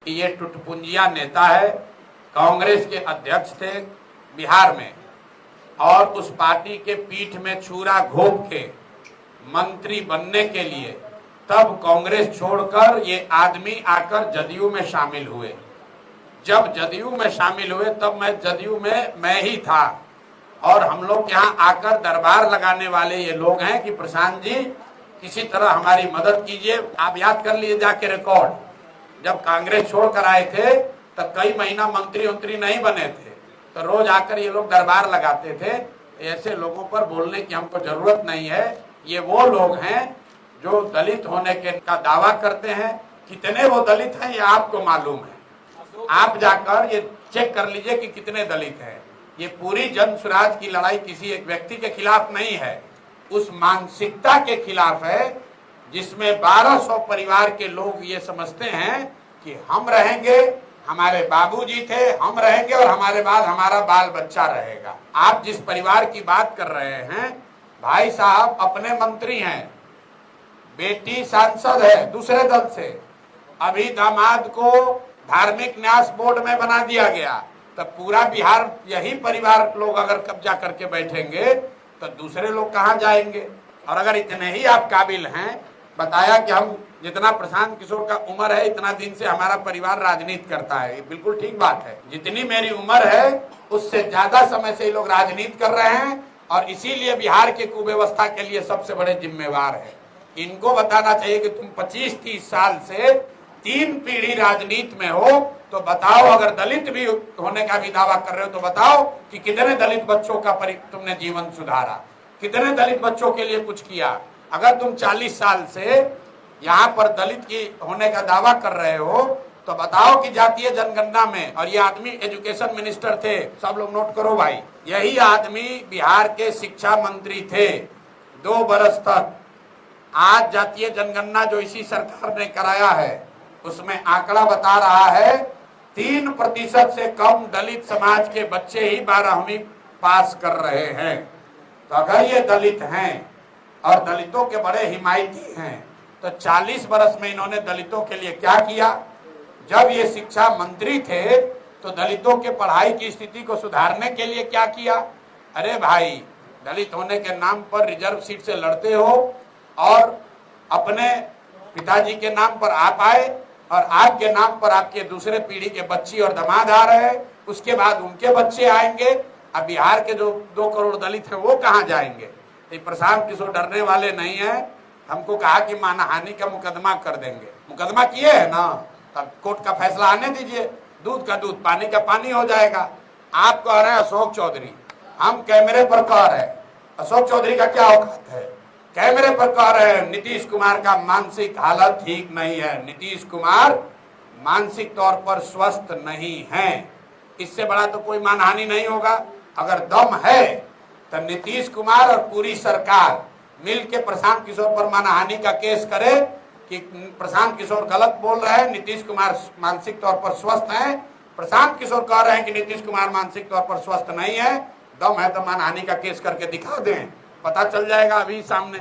ये टुटपुंजिया नेता है, कांग्रेस के अध्यक्ष थे बिहार में, और उस पार्टी के पीठ में छुरा घोंप के मंत्री बनने के लिए तब कांग्रेस छोड़कर ये आदमी आकर जदयू में शामिल हुए। जब जदयू में शामिल हुए तब मैं जदयू में मैं ही था, और हम लोग यहाँ आकर दरबार लगाने वाले ये लोग हैं कि प्रशांत जी किसी तरह हमारी मदद कीजिए। आप याद कर लीजिए जाके रिकॉर्ड, जब कांग्रेस छोड़कर आए थे तब कई महीना मंत्री नहीं बने थे, तो रोज आकर ये लोग दरबार लगाते थे। ऐसे लोगों पर बोलने की हमको जरूरत नहीं है। ये वो लोग हैं जो दलित होने के का दावा करते हैं। कितने वो दलित हैं ये आपको मालूम है, आप जाकर ये चेक कर लीजिए कि कितने दलित हैं। ये पूरी जन स्वराज की लड़ाई किसी एक व्यक्ति के खिलाफ नहीं है, उस मानसिकता के खिलाफ है जिसमें 1200 परिवार के लोग ये समझते हैं कि हम रहेंगे, हमारे बाबूजी थे, हम रहेंगे और हमारे बाद हमारा बाल बच्चा रहेगा। आप जिस परिवार की बात कर रहे हैं, भाई साहब अपने मंत्री हैं, बेटी सांसद है दूसरे दल से, अभी दामाद को धार्मिक न्यास बोर्ड में बना दिया गया, तो पूरा बिहार यही परिवार लोग अगर कब्जा करके बैठेंगे तो दूसरे लोग कहाँ जाएंगे। और अगर इतने ही आप काबिल हैं, बताया कि हम जितना प्रशांत किशोर का उम्र है इतना दिन से हमारा परिवार राजनीति करता है, ये बिल्कुल ठीक बात है। जितनी मेरी उम्र है उससे ज्यादा समय से ये लोग राजनीति कर रहे हैं, और इसीलिए बिहार के कुव्यवस्था के लिए सबसे बड़े जिम्मेवार है। इनको बताना चाहिए कि तुम 25-30 साल से 3 पीढ़ी राजनीति में हो, तो बताओ, अगर दलित भी होने का भी दावा कर रहे हो तो बताओ कि कितने दलित बच्चों का तुमने जीवन सुधारा, कितने दलित बच्चों के लिए कुछ किया। अगर तुम 40 साल से यहाँ पर दलित की होने का दावा कर रहे हो तो बताओ कि जातीय जनगणना में, और ये आदमी एजुकेशन मिनिस्टर थे, सब लोग नोट करो भाई, यही आदमी बिहार के शिक्षा मंत्री थे 2 बरस तक। आज जातीय जनगणना जो इसी सरकार ने कराया है उसमें आंकड़ा बता रहा है 3% से कम दलित समाज के बच्चे ही 12वीं पास कर रहे हैं। तो अगर ये दलित हैं और दलितों के बड़े हिमायती हैं, तो 40 बरस में इन्होंने दलितों के लिए क्या किया। जब ये शिक्षा मंत्री थे तो दलितों के पढ़ाई की स्थिति को सुधारने के लिए क्या किया। अरे भाई, दलित होने के नाम पर रिजर्व सीट से लड़ते हो, और अपने पिताजी के नाम पर आप आए और आपके नाम पर आपके दूसरे पीढ़ी के बच्ची और दामाद आ रहे हैं, उसके बाद उनके बच्चे आएंगे। अब बिहार के जो 2 करोड़ दलित हैं वो कहाँ जाएंगे। तो प्रशांत किशोर डरने वाले नहीं है। हमको कहा कि मानहानि का मुकदमा कर देंगे, मुकदमा किए है ना, तब कोर्ट का फैसला आने दीजिए, दूध का दूध पानी का पानी हो जाएगा। आप कह रहे हैं अशोक चौधरी, हम कैमरे पर कह रहे हैं, अशोक चौधरी का क्या औकात है, कैमरे पर कह रहे हैं नीतीश कुमार का मानसिक हालत ठीक नहीं है, नीतीश कुमार मानसिक तौर पर स्वस्थ नहीं है। इससे बड़ा तो कोई मानहानि नहीं होगा। अगर दम है तो नीतीश कुमार और पूरी सरकार मिल के प्रशांत किशोर पर मानहानि का केस करे कि प्रशांत किशोर गलत बोल रहे हैं, नीतीश कुमार मानसिक तौर पर स्वस्थ हैं। प्रशांत किशोर कह रहे हैं कि नीतीश कुमार मानसिक तौर पर स्वस्थ नहीं है। दम है तो मानहानि का केस करके दिखा दें, पता चल जाएगा अभी सामने।